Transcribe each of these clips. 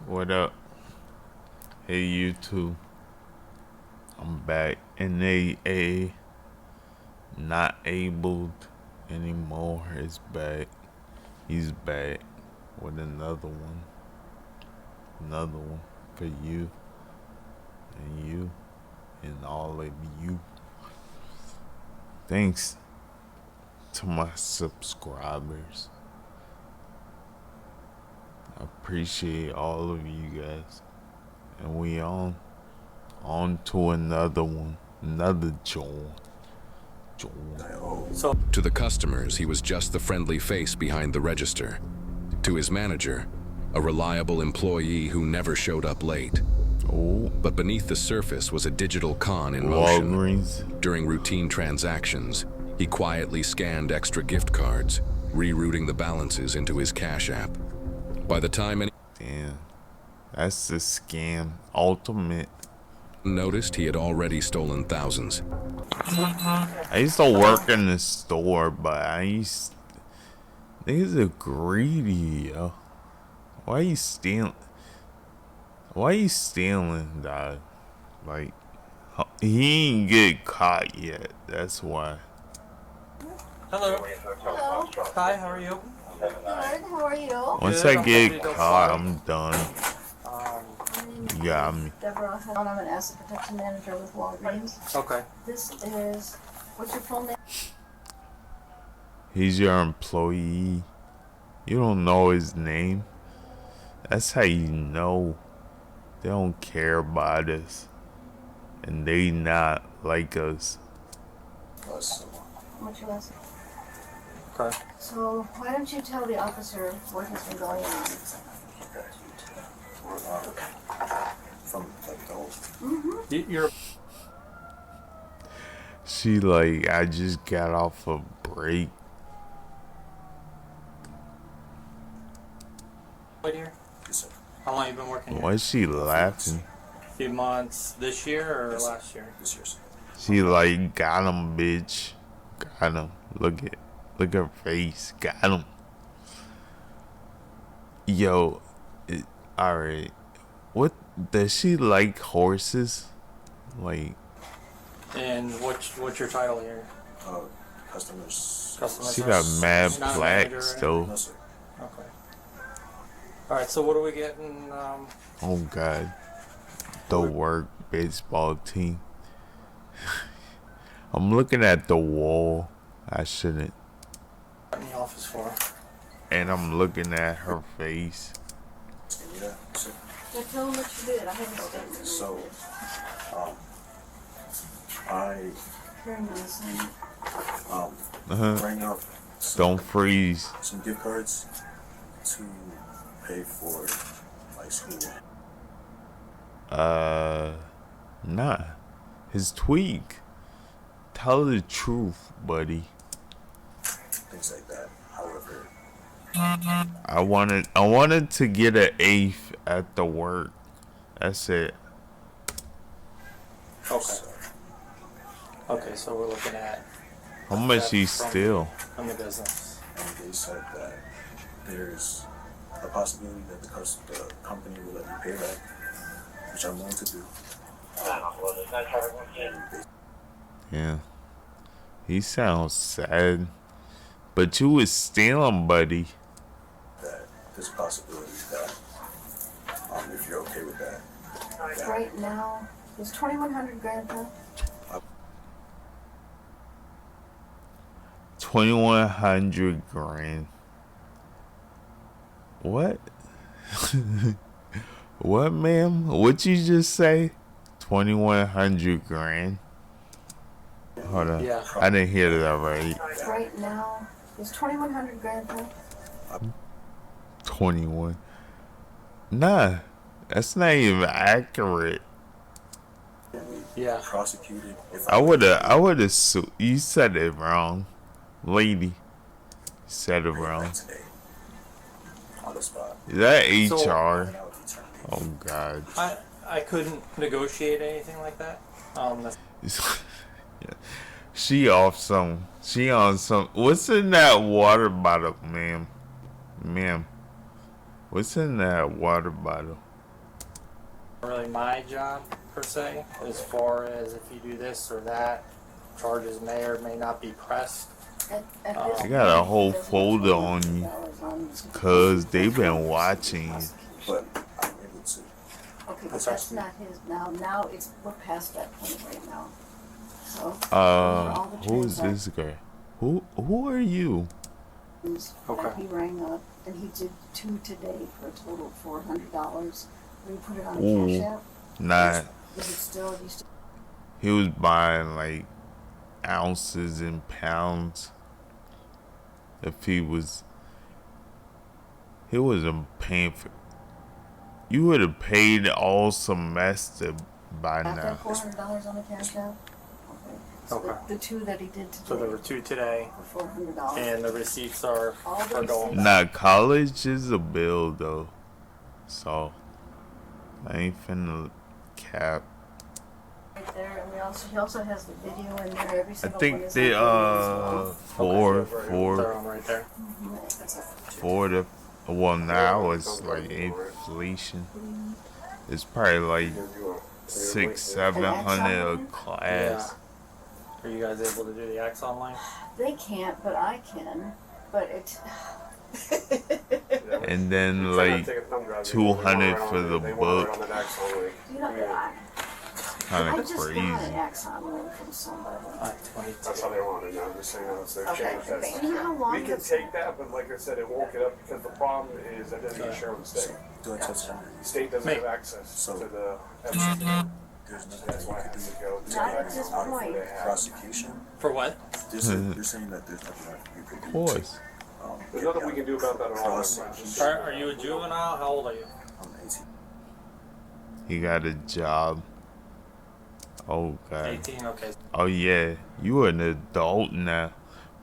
What up? Hey, you two. I'm back. NAA, not abled anymore, is back. He's back with another one. Another one for you and all of you. Thanks to my subscribers. I appreciate all of you guys. And we on to another one. Another Joel. So to the customers, he was just the friendly face behind the register. To his manager, a reliable employee who never showed up late. Oh. But beneath the surface was a digital con in motion. Walgreens. During routine transactions, he quietly scanned extra gift cards, rerouting the balances into his Cash App. By the time anyone Damn. That's the scam. Ultimate. noticed, he had already stolen thousands. I used to work in the store, but niggas are greedy, yo. Why you stealing? Why you stealing, dog? Like, he ain't get caught yet. That's why. Hello. Hello. Hi, how are you? Good. How are you? Once Good, I I'm get ready to caught, fly. I'm done. You got me. Deborah, I'm an asset protection manager with Walgreens. Okay. This is, what's your full name? He's your employee. You don't know his name. That's how you know they don't care about us. And they not like us. What's your last name? Okay. So, why don't you tell the officer what has been going on? From like the whole. You're She like, I just got off a break. right here. Yes, sir. How long you been working here? Why is she laughing? A few months this year or Yes, sir. last year? This year, sir. She like, got him, bitch. Got him. Look at her face. Got him. Yo, alright. What, does she like horses? Like, And what's your title here? Customers. Customer she got service? mad You're not a manager or plaques anything? though. No, sir. Okay. All right. So what are we getting? Oh god. The work baseball team. I'm looking at the wall. I shouldn't. In the office for? And I'm looking at her face. Can you that, sir? Yeah, tell them what you did. I haven't spoken. So, I Very nice. Uh-huh. rang out Don't freeze. some gift cards to pay for my school. Nah. His tweak. Tell the truth, buddy. Things like that. However, I wanted to get an eighth at the work. That's it. Okay. so, Okay. So we're looking at How much That's he from- steal? from the business. and they said that there's a possibility that the company will let me pay back, which I'm willing to do. And they Yeah. He sounds sad. But you was stealing, buddy. that there's a possibility that if you're okay with that, Right now, is 2,100 grandpa? 2,100 grand. What? What, ma'am? What you just say? 2,100 grand. Hold on. Yeah. I didn't hear that right. Right now, is 2,100 grandpa? 21. Nah, that's not even accurate. Yeah. prosecuted if I would've sued. You said it wrong, lady. You said it wrong. today on the spot. Is that So- HR? And I would be terminated. Oh God. I couldn't negotiate anything like that. That's Yeah. She off some. She on some. What's in that water bottle, ma'am? Ma'am. What's in that water bottle? Not really my job per se, as far as if you do this or that, charges may or may not be pressed. I got a whole folder on you, cause they've been watching you. But I'm able to. Okay, but that's not his now. Now we're past that point right now. So Who is this guy? Who are you? Okay. He rang up and he did 2 today for a total of $400. We put it on Ooh. Cash App. Nah, Is it still? You still? he was buying like ounces and pounds. If he wasn't paying for. You would have paid all semester by Got now. that $400 on the Cash App. Okay. So Okay. the 2 that he did today. So there were 2 today, for $400. and the receipts are going back. Nah, college is a bill though, so I ain't finna cap. Right there, and he also has the video in there. Every I single one think is they on video They're on right there. four to well now it's like inflation. It's probably like 600-700 a class. Are you guys able to do the X online? They can't, but I can. But it's And then like 200 for the book. you know, Kind I of just want crazy. an Axon one from somebody. 22. That's how they want it now. Just so you know, it's their Okay, change. but That's, you know how long we can it's take that, but like I said, it won't get up because the problem is that doesn't get shared with the state. Do I touch on The state doesn't have access So- to the There's evidence. nothing That's that why you it could has do to go to Not the at this evidence point. they have. prosecution. For what? You're saying that there's nothing that you could do. Of course. There's nothing we can do about that at all. Prosecution. Are you a juvenile? How old are you? I'm 18. He got a job. Oh god. 18. Okay. Oh yeah, you an adult now.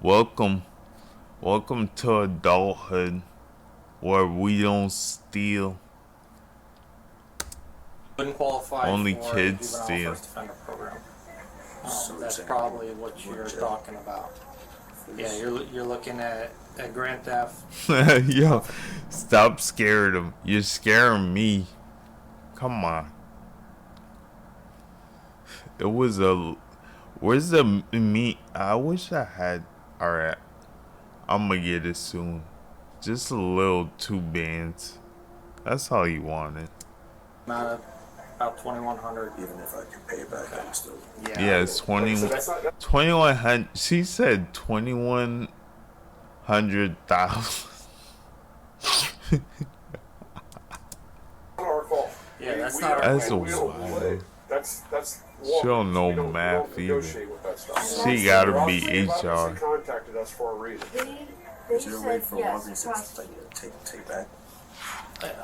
Welcome to adulthood, where we don't steal. Wouldn't qualify Only for kids the juvenile steal. first offender program. So That's you're saying probably what you're talking about. Yeah, you're looking at grand theft. Yo, stop scaring him. You're scaring me. Come on. It was a. Where's the meat? I wish I had. Alright. I'm gonna get it soon. Just a little 2 bands. That's all you wanted. Amount of about 2,100. Even if I could pay it back, I'm still. Yeah, it's 2100. She said 2100,000. Our fault. Yeah, that's We- not we- our That's a we don't- wild. That's. She don't know we don't math either. negotiate with that stuff. She gotta be Obviously, HR. Obviously contacted us for a reason. They Is there a way said for yes, Walgreens to prosecute. take back?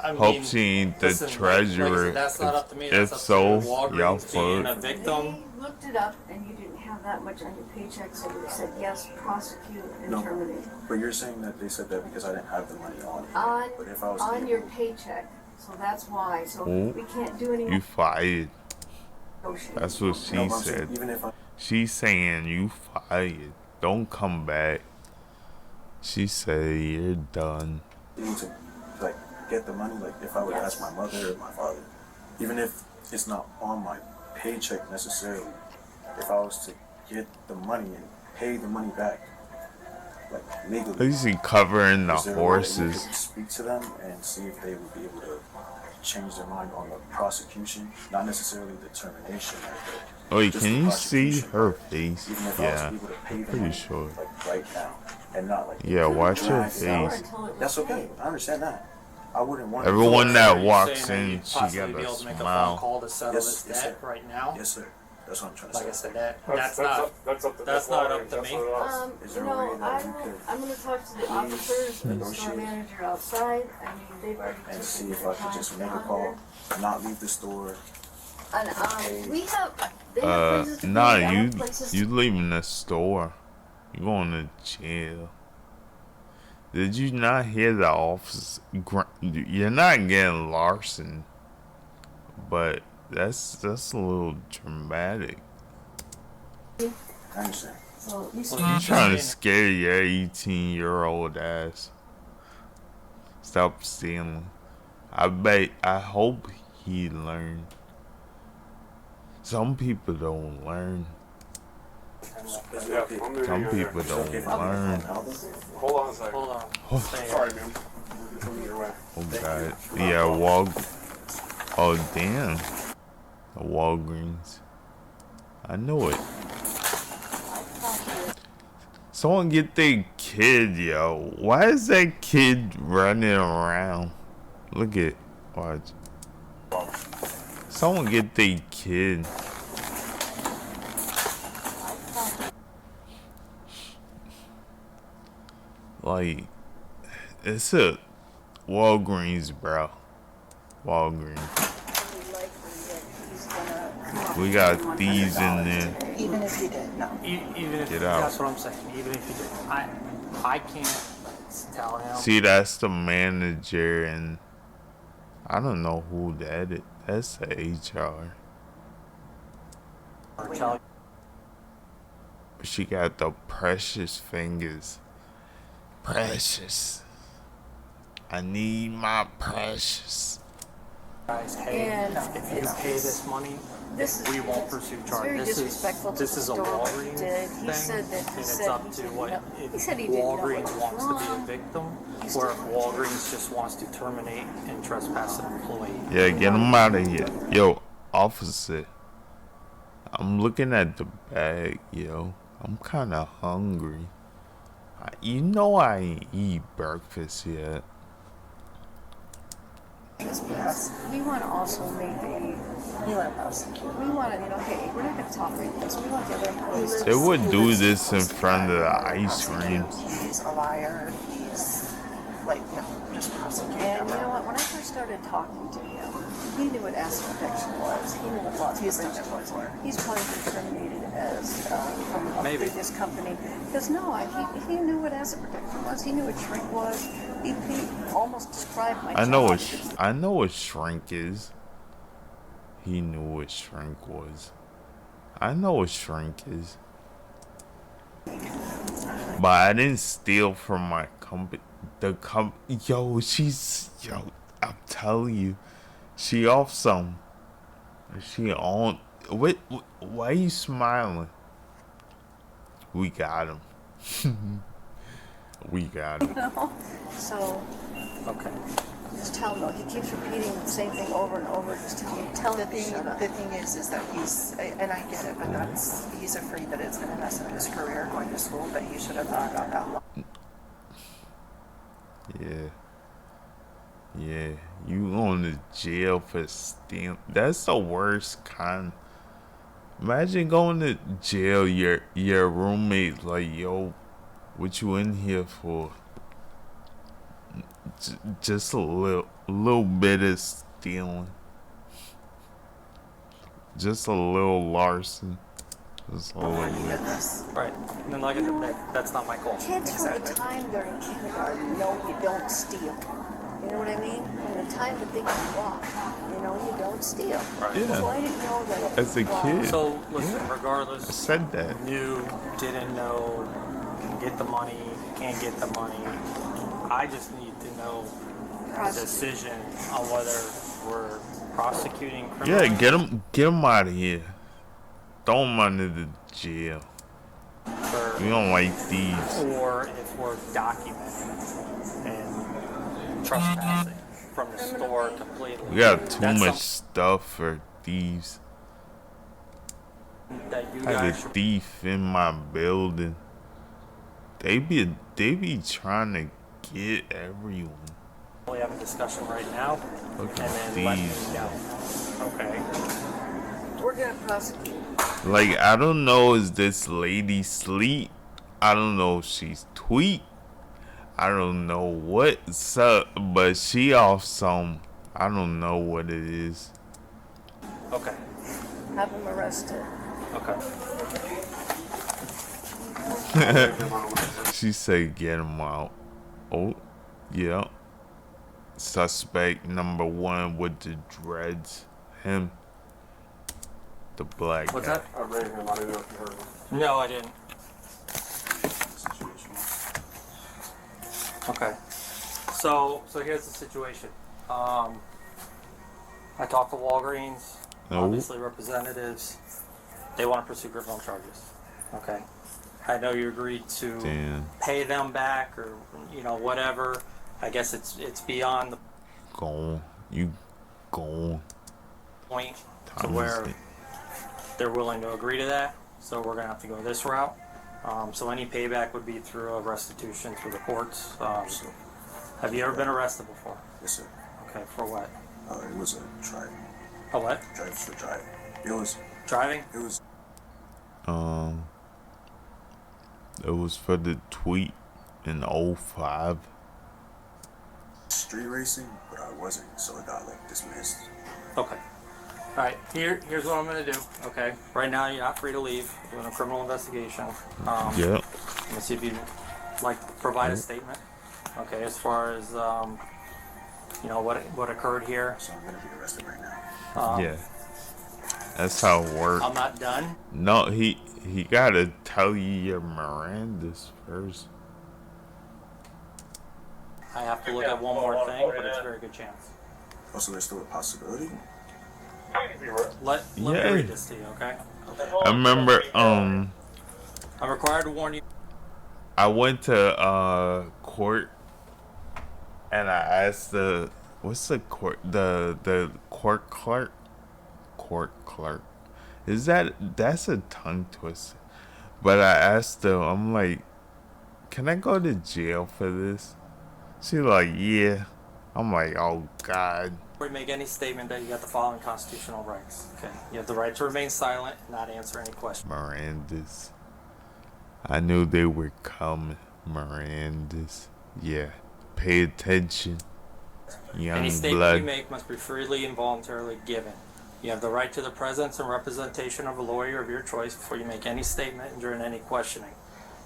I mean, Hope she ain't the listen, like I treasurer. said, that's not up to me. If That's up so, to y'all Walgreens being a fuck. victim. They looked it up, and you didn't have that much on your paycheck, so they said yes, prosecute and No. terminate But you're saying that they said that because I didn't have the money on it. on But if I was on able- your paycheck. So that's why. So Oh. we can't do any You fired. negotiating. That's what No, she but I'm saying, said. even if I She's saying you fired. Don't come back. She said you're done. need to like get the money, like if I would ask my mother or my father, even if it's not on my paycheck necessarily, if I was to get the money and pay the money back, like At legally, least he covering the is there a way that we horses. could speak to them and see if they would be able to change their mind on the prosecution, not necessarily the termination. Wait, just can the you see prosecution her part. face? Even if Yeah. I was able to pay the Pretty money, sure. like right now, and not like Yeah, watch her drag it out. face. Until it was That's okay. paid. I understand that. I wouldn't want Everyone to. that Are you walks saying that in, you'd she possibly got be a able to make a phone smile. call to settle Yes, this yes, debt sir. right now? Yes, sir. That's what I'm trying to Like I say. said, that's not. That's up to that's the not Walgreens, up to that's me. not us. Is You there a know, way that you could I'm going to talk to the officers and the store negotiate manager outside. I mean, they've already and taken see if their I could time just to make a come call, here. not leave the store? And we have. They have places to Nah, go, they have you places you to- leaving the store. You going to jail. Did you not hear the office? You're not getting larceny, but that's a little dramatic. I understand. So you see, Well, You trying to scare your 18-year-old ass. Stop stealing. I hope he learned. Some people don't learn. Yeah, I'm doing Some it. people don't learn. Hold on a second. Hold on. Stay Sorry, man. Coming your way. Oh god. Yeah, Oh damn. The Walgreens. I know it. Someone get their kid, yo. Why is that kid running around? Look at, watch. Someone get their kid. Like, it's a Walgreens, bro. Walgreens. We got thieves in there. Even if you did, no. Even if Get out. that's what I'm saying. Even if you did, I can't tell him. See, that's the manager, and I don't know who that is. That's the HR. Or tell She got the precious fingers. Precious. I need my precious. guys, hey, And if you pay this money, This is we won't pursue charges. Very disrespectful to This the is a store what he Walgreens did. thing, He said that and he it's said up he to didn't what know. if He said he didn't know what Walgreens was wants to be a wrong. victim, He's or if still- Walgreens just wants to terminate and trespass an employee. Yeah, get him out of here. Yo, officer. I'm looking at the bag, yo. I'm kind of hungry. You know I ain't eat breakfast yet. We want to also maybe, we want to prosecute. We want to, hey, we're not going to tolerate this. We want the other employees to. They would do this in front of the ice cream. He's a liar. He's like, no, just prosecute And you him. know what? When I first started talking to him, he knew what asset protection was. He knew what loss He's prevention done it was. before. He's probably been terminated as from a Maybe. previous company. Because no, he knew what asset protection was. He knew what shrink was. He almost described my I know job. what shrink is. He knew what shrink was. I know what shrink is. But I didn't steal from my company. Yo, I'm telling you, she off some. She on. Why are you smiling? We got him. We got him. So Okay. just tell him, though. He keeps repeating the same thing over and over. Just tell him to shut up. The thing is that he's, and I get it, but he's afraid that it's going to mess up his career going to school, but he should have thought about that long. Yeah, you going to jail for stealing. That's the worst kind. Imagine going to jail. Your roommate's like, yo, what you in here for? Just a little bit of stealing. Just a little larceny. Just a little bit. Right. And then like I said, that's not my goal. Kids from the time they're in kindergarten know you don't steal. You know what I mean? From the time that they can walk, you don't steal. Yeah. So I didn't know that. As a kid. So listen, I regardless, said that. knew, didn't know, can get the money, can't get the money. I just need to know the decision on whether we're prosecuting criminals. Yeah, get him out of here. Throw him under the jail. We don't like thieves. Or if we're documenting and trespassing from the store completely. We got too That's much something stuff for thieves. that you I had a guys should thief in my building. They be trying to get everyone. probably have a discussion right now, Look and at then let me thieves. know. Okay. We're gonna prosecute. Like, I don't know, is this lady sleep? I don't know if she's tweet. I don't know what's up, but she off some. I don't know what it is. Okay. Have him arrested. Okay. She said get him out. Oh, yeah. Suspect number 1 with the dreads. Him. The black What's guy. that? I ran him. I didn't know if you heard him. No, I didn't. Okay. So here's the situation. I talked to Walgreens, No. obviously representatives. They want to pursue criminal charges. Okay. I know you agreed to Damn. pay them back or whatever. I guess it's beyond the Gone. You gone. point to Time where is it. they're willing to agree to that. So we're gonna have to go this route. So any payback would be through a restitution through the courts. So, Have you ever been arrested before? yes, sir. Okay, for what? It was a drive A what? for drive. It was Driving? It was for the tweet in 05. street racing, but I wasn't, so it got like dismissed. Okay. All right. Here's what I'm gonna do. Okay. Right now, you're not free to leave. We're doing a criminal investigation. Yep. Let me see if you'd like to provide a statement. Okay. As far as what occurred here. So I'm gonna be arrested right now. Yeah. That's how it works. I'm not done. No, he gotta tell you your Miranda's first. I have to look at one more thing, but it's a very good chance. Also, there's still a possibility. Let me Yeah. read this to you. Okay. I remember I'm required to warn you. I went to court and I asked what's the court the court clerk? Court clerk. That's a tongue twister. But I asked them, I'm like, can I go to jail for this? She's like, yeah. I'm like, oh God. Before you make any statement that you got the following constitutional rights. Okay. You have the right to remain silent, not answer any questions. Miranda's. I knew they were coming. Miranda's. Yeah. Pay attention. Young Any statement blood. you make must be freely and voluntarily given. You have the right to the presence and representation of a lawyer of your choice before you make any statement during any questioning.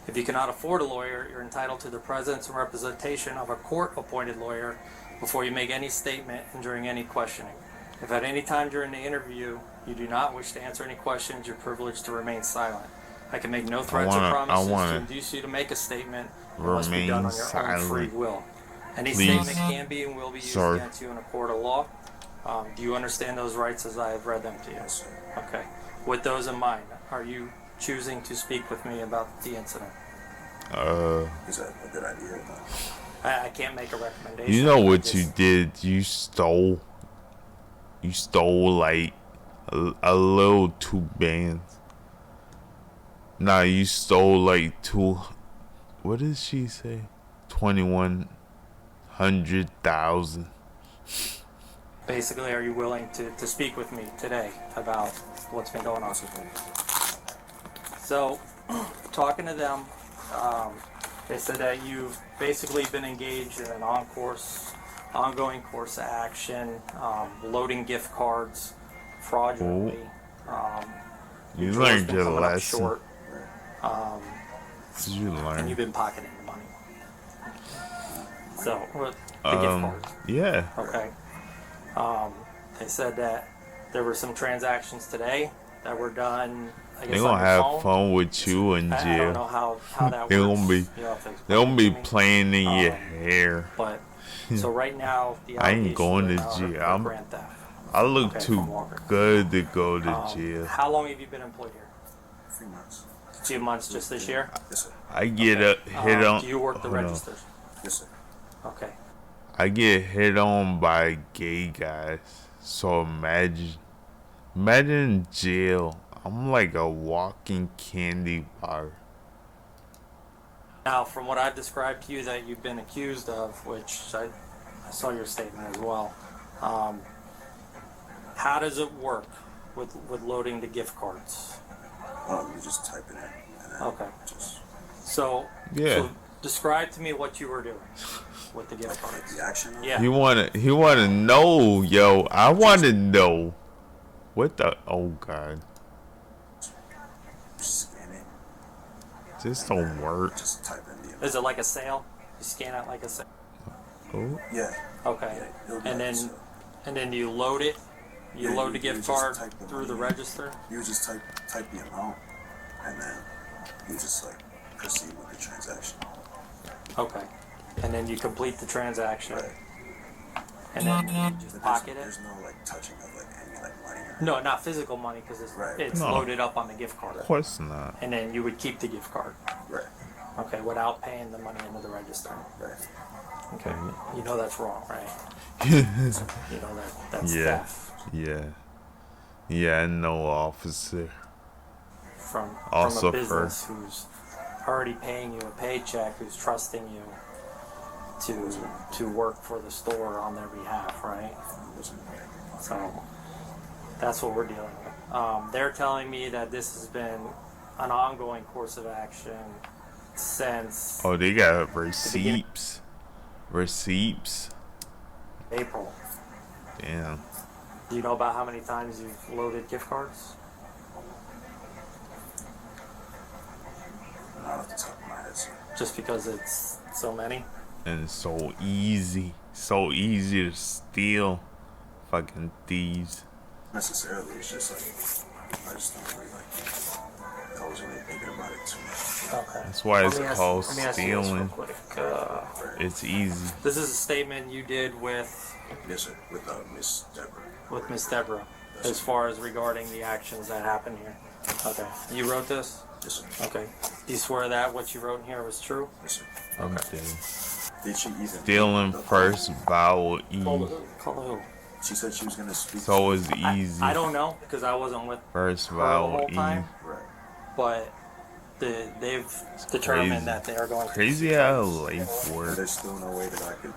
If you cannot afford a lawyer, you're entitled to the presence and representation of a court-appointed lawyer before you make any statement and during any questioning. If at any time during the interview you do not wish to answer any questions, you're privileged to remain silent. I can make no threats or promises to induce you to make a statement. It must be done on your own free will. Any statement can be and will be used against you in a court of law. Do you understand those rights as I have read them to you? Yes, sir. Okay. With those in mind, are you choosing to speak with me about the incident? Is that a good idea? I can't make a recommendation. You know I what just- you did? You stole like a little 2 bands. Nah, you stole like what did she say? 21,000. Basically, are you willing to speak with me today about what's been going on? So, talking to them, they said that you've basically been engaged in an ongoing course of action, loading gift cards fraudulently. You drawers learned been your coming up lesson. short, Did you and learn? you've been pocketing the money. So, the gift cards. Yeah. Okay. They said that there were some transactions today that were done. I guess They on gonna your have phone. fun with you in I don't know jail. how that They works. gonna be- You'll have to explain They gonna it be to me. playing in your hair. But so right now, the I ain't going to allegations jail. are I'm- grand theft. I look Okay, too from Walgreens. good to go to jail. How long have you been employed here? 3 months. 2 months, just this year. Yes, sir. I get hit on. Do you work the hold on. registers? Yes, sir. Okay. I get hit on by gay guys. So imagine in jail. I'm like a walking candy bar. Now, from what I've described to you that you've been accused of, which I saw your statement as well, how does it work with loading the gift cards? You just type it in. And then Okay. Just So, Yeah. so describe to me what you were doing with the gift cards. the action. Yeah. He wanna know, yo. I wanna know. What the? Oh God, Just scan it. this don't work. Just type in the. Is it like a sale? You scan it like a sale. Oh, Okay. Yeah. Yeah, it'll be And like then so. and then you load it. You Yeah, load the you gift just card type the through the money in. register. You just type the amount, and then you just like proceed with the transaction. Okay. and then you complete the transaction, Right. and then you just pocket it. There's no like touching of like any like money. No, not physical money because Right. it's No. loaded up on the gift card, Of course not. and then you would keep the gift card. Right. Okay, without paying the money into the register. Right. Okay, you know that's wrong, right? Yeah. You know that's Yeah. theft Yeah, I know, officer. from Also a business who's already paying you a paycheck, who's trusting you to work for the store on their behalf, right? So that's what we're dealing with. They're telling me that this has been an ongoing course of action since Oh, they got receipts. Receipts. April. Damn. Do you know about how many times you've loaded gift cards? Not off the top of my head. So. Just because it's so many? And so easy. So easy to steal. Fucking thieves. Necessarily, it's just like I just don't really like. I wasn't really thinking about it too much. Okay. That's why it's Let me ask- called let me ask you this real stealing. quick. It's easy. This is a statement you did with Yes, sir. With Miss Deborah. Miss Deborah, as far as regarding the actions that happened here. Okay. You wrote this? Yes, sir. Okay. Do you swear that what you wrote in here was true? Yes, sir. I'm Okay. dead. Did she even? Stealing first vowel E. Call the who? Call the who? She said she was gonna speak. So it's easy. I don't know because I wasn't with First her the vowel whole E. time, Right. but they've determined crazy. that they are going to Crazy how life And works. there's still no way that I could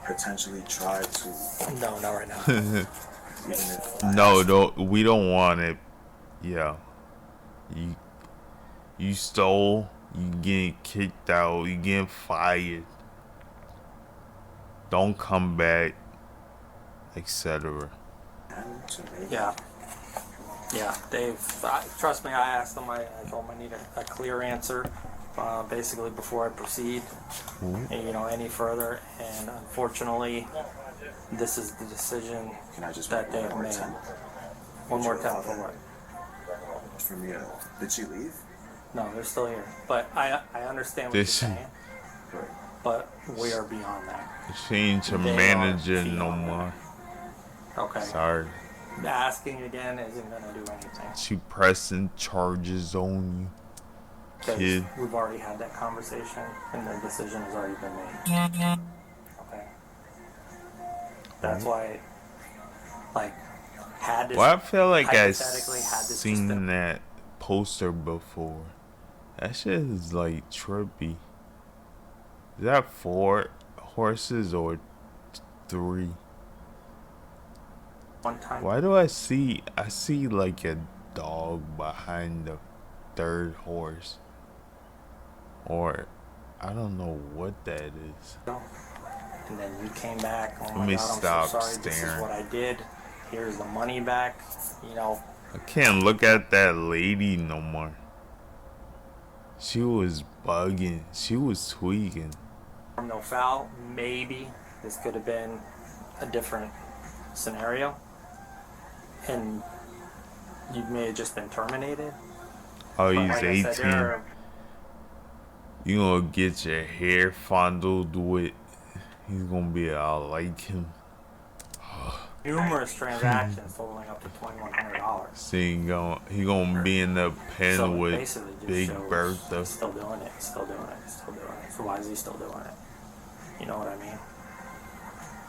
potentially try to, No, not right now. even if. No, we don't want it. Yeah. You stole, you getting kicked out, you getting fired. Don't come back, etc. And to make Yeah. Yeah, trust me, I asked them, I told them I need a clear answer, basically before I proceed, any further, and unfortunately, this is the decision Can I just that make they one have more made. time? One more time for what? For me, did she leave? No, they're still here, but I understand what you're This- saying, Right. but we are beyond that. She ain't your They are manager no beyond more. Okay, Sorry. asking again isn't gonna do anything. She pressing charges on 'Cause Kid. we've already had that conversation, and the decision has already been made. Okay. That's why, had this you. Well, I feel like I've hypothetically had this just seen been- that poster before. That shit is like trippy. Is that 4 horses or 3? one time. Why do I see like a dog behind the 3rd horse? Or I don't know what that is. And then you came back. Oh Let my me God, stop I'm so sorry. This is staring. what I did. Here's the money back. I can't look at that lady no more. She was bugging. She was tweaking. From no foul. Maybe this could have been a different scenario, and you may have just been terminated. Oh, But he's like I said, 18. there are You gonna get your hair fondled with. He's gonna be all like him. numerous transactions totaling up to $2,100. See, he gonna be in the pen So it with basically just Big shows Bertha. he's still doing it, still doing it, still doing it. So why is he still doing it? You know what I mean?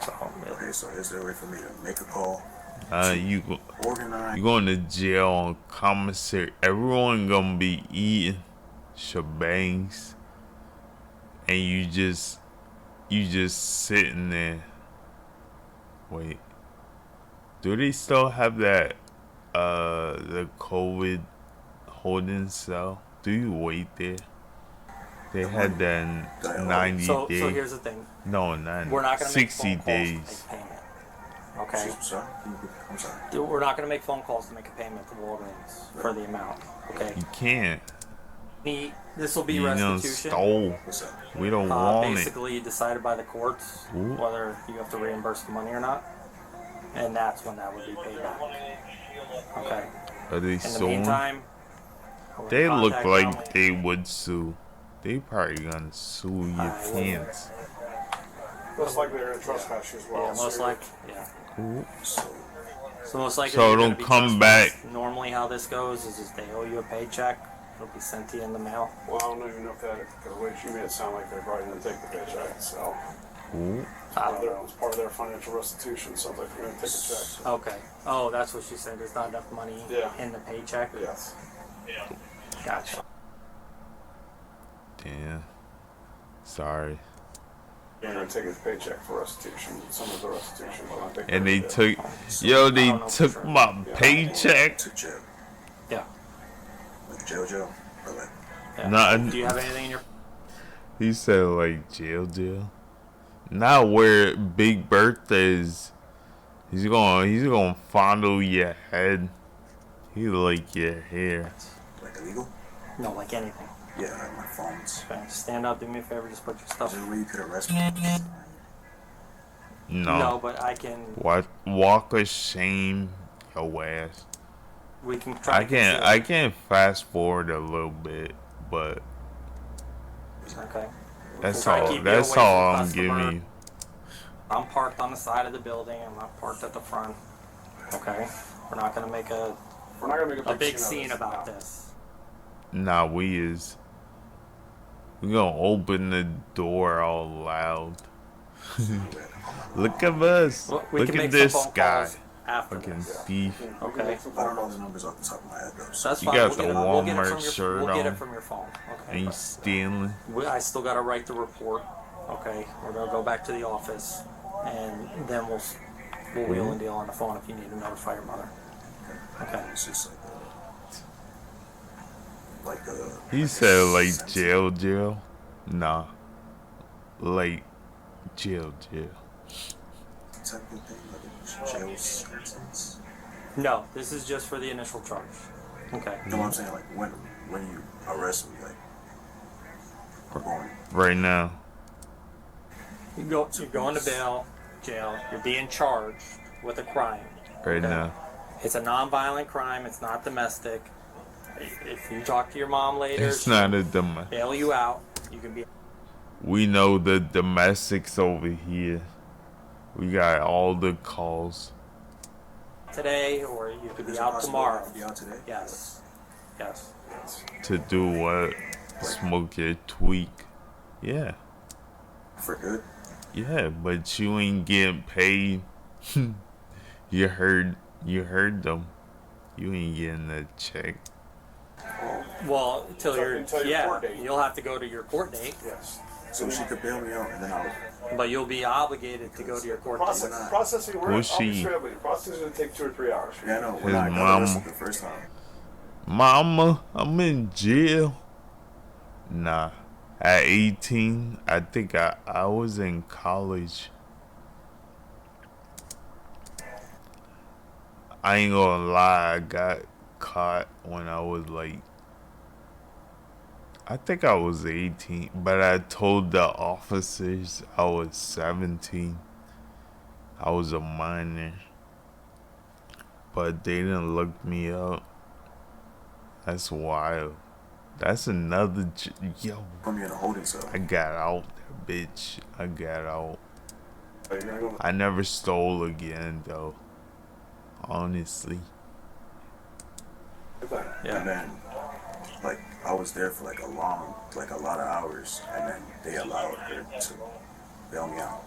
So Okay, so is there a way for me to make a call? You Organize. going to jail on commissary. Everyone gonna be eating shebangs, and you just sitting there. Wait, do they still have that the COVID holding cell? Do you wait there? They had that in 90 so days. here's the thing. No, not We're not going to make 60 phone calls days. to make payment. Okay? Sorry? I'm sorry. We're not going to make phone calls to make a payment to Walgreens for the amount. Okay? You can't. This will be You done restitution. stole. What's up? We don't want it. Basically decided by the courts Ooh. whether you have to reimburse the money or not. And that's when that would be paid back. Okay? Are they In the suing? meantime, we're They gonna look contact like them. they would sue. They probably gonna sue your I will. pants. Most likely they're gonna trespass you as well. Yeah, most so likely. Yeah. So most likely. So you're gonna don't be come trespassed. back. Normally, how this goes is they owe you a paycheck. It'll be sent to you in the mail. Well, I don't even know if that, because the way she made it sound like they probably didn't take the paycheck, so. I don't know. It's part of their financial restitution, sounds like they're gonna take a check. Okay. Oh, that's what she said. There's not enough money Yeah. in the paycheck. Yes. Gotcha. Damn. Sorry. They're gonna take his paycheck for restitution, some of the restitution, but I think. And they they're- took, yo, I they don't know for took sure. my paycheck. To jail. Yeah. Like jail. Or like, Yeah. Nah, Do you have anything in your? He said like jail. Not where Big Bertha is. He's gonna fondle your head. He like your hair. like illegal? No, like anything. Yeah, like my phones. Okay. Stand up. Do me a favor. Just put your Is stuff. there a way you could arrest me? No, but I can. What? Walk of shame, your ass. We can try. I can't fast forward a little bit, but Okay. that's Try to all. keep you That's away from all I'm customer. giving you. I'm parked on the side of the building. I'm not parked at the front. Okay. We're not gonna make a We're not gonna make a big of scene this, about no. this. Nah, we gonna open the door all loud. Look at us. Well, we Look can at make this some phone guy. calls after Fucking this. thief. Okay. I don't know the numbers off the top of my head though. So That's You fine. got we'll the get it, we'll get it Walmart from your, shirt we'll get on. it from your phone. Okay. And he's stealing. I still got to write the report. Okay. We're gonna go back to the office, and then we'll wheel and deal on the phone if you need to notify your mother. Okay. it's just like He said like jail. Nah. Like jail. type of thing, like a jail sentence. No, this is just for the initial charge. Okay. You know what I'm saying? Like when you arrest me, like we're going. Right now. You're going to jail. You're being charged with a crime. Right Okay. now. It's a non-violent crime. It's not domestic. If you talk to your mom later, It's not a domestic. bail you out. You can be. We know the domestics over here. We got all the calls. Today, or you could Is be it out possible tomorrow. I could be out today? Yes. Yes. To do what? Smoke your tweak. Yeah. For good. Yeah, but you ain't getting paid. You heard them. You ain't getting a check. Well, until Until you're your court date. you'll have to go to your court date, Yes. So she could bail me out and then I'll. but you'll be obligated to go to your court date. Processing, Who's I'll be she? straight up with you. Processing is gonna take 2 or 3 hours. Yeah, I know. His When I got mom. arrested the first time. Mama, I'm in jail. Nah. At 18, I think I was in college. I ain't gonna lie, I got caught when I was like, I think I was 18, but I told the officers I was 17. I was a minor. But they didn't look me up. That's wild. That's another, yo, Put me in a holding cell. I got out, bitch. I got out. Are you gonna go? I never stole again, though. Honestly. And then, like, I was there for like a lot of hours, and then they allowed her to bail me out.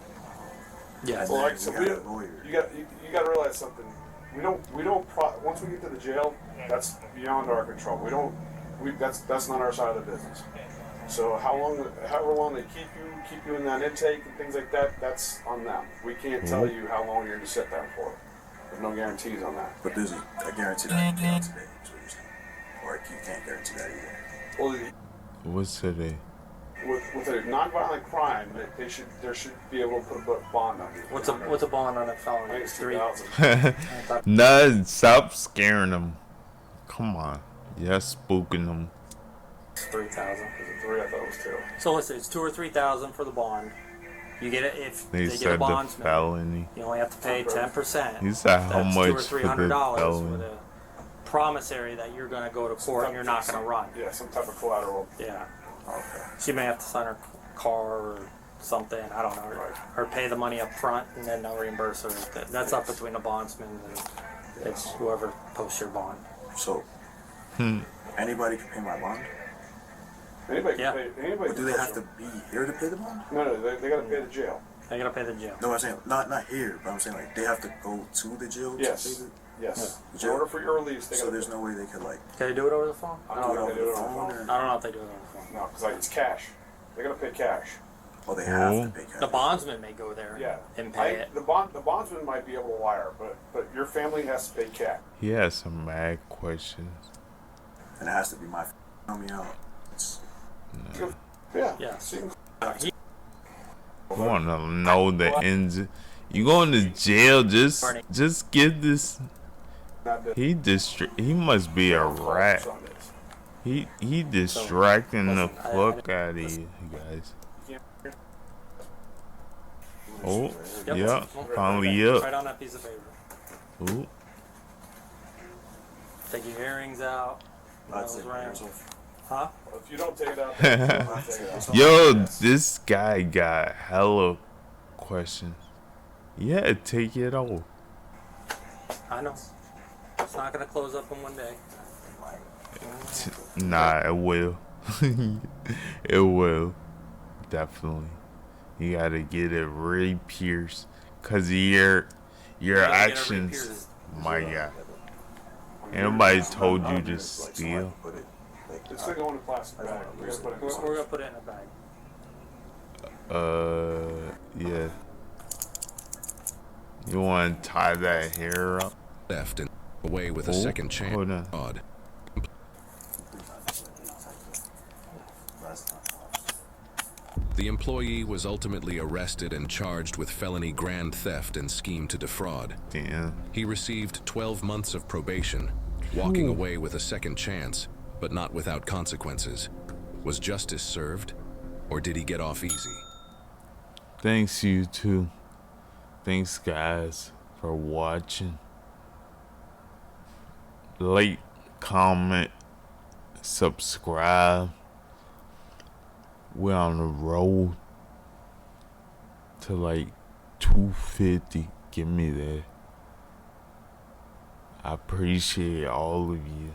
Yeah. And Well, then like, so we we got a lawyer. you got to realize something. Once we get to the jail, that's beyond our control. That's not our side of the business. So however long they keep you in that intake and things like that, that's on them. We can't tell you how long you're going to sit there for. There's no guarantees on that. But there's a guarantee that I can get out today. Is what you're saying. Or you can't guarantee that either. Well, What's today? with a nonviolent crime, there should be able to put a bond on you. What's a bond on a I felony? think It's it's 3. 2,000. Nah, stop scaring them. Come on. You're spooking them. 3,000. Was it 3? I thought it was 2. So listen, it's 2 or 3,000 for the bond. You get it if They they get a said the bondsman. felony. You only have to pay 10%. He said how That's much $200 or for $300 the with felony. a promissory that you're going to go to court and you're not going to run. Yeah, some type of collateral. Yeah. Okay. She may have to sign her car or something, I don't know, or pay the money up front and then they'll reimburse her. That's up between the bondsman and it's whoever posts your bond. So, anybody can pay my bond? Anybody Yeah. can pay. Anybody. But do can they pay have to them. be here to pay the bond? No, they got to pay the jail. They gotta pay the jail. No, I'm saying not here, but I'm saying like they have to go to the jail Yes. to pay the Yes. In jail. order for your release, they So got. there's no way they could like Can they do it over the phone? I I don't don't know know. if they do it on the phone phone. I don't know if they do it over the phone. No, because it's cash. They got to pay cash. Well, they have to pay cash. The bondsman may go there Yeah. and pay it. The bondsman might be able to wire, but your family has to pay cash. He has some mad questions. And it has to be my help me out. It's, Yeah. Yeah. So you He, I want to know the ends. You going to jail? Just get this. not that- He must be a rat. Sundays. He distracting the listen, I- fuck out of you guys. Oh, Yep. yeah, Well, finally right up. on that piece of paper. Ooh, Take your earrings out. I'd say Nose ring. myself. Huh? If you don't take it out, then you don't take it out. yo, Yes. this guy got hella questions. Yeah, take it off. I know. It's not gonna close up in one day. Nah, it will. It will. Definitely. You gotta get it re-pierced. Cause your gotta get it actions, re-pierced. my God. Anybody told you to steal? Put it, like, It's gonna go in a plastic bag. We're gonna put it in We're gonna put it in a bag. Yeah. You wanna tie that hair up? Theft and away with a Oh, second chance. hold on. Fraud. The employee was ultimately arrested and charged with felony grand theft and scheme to defraud. Damn. He received 12 months of probation, walking away with a second chance, but not without consequences. Was justice served, or did he get off easy? Thanks you too. Thanks guys for watching. Like, comment, subscribe. We're on the road to like 250. Give me that. I appreciate all of you.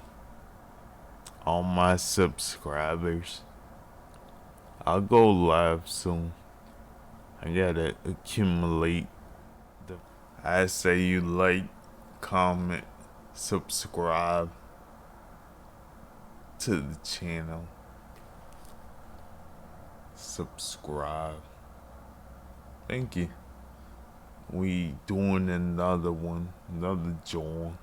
All my subscribers. I'll go live soon. I gotta accumulate the. I say you like, comment, subscribe to the channel. Subscribe. Thank you. We doing another one, another joint.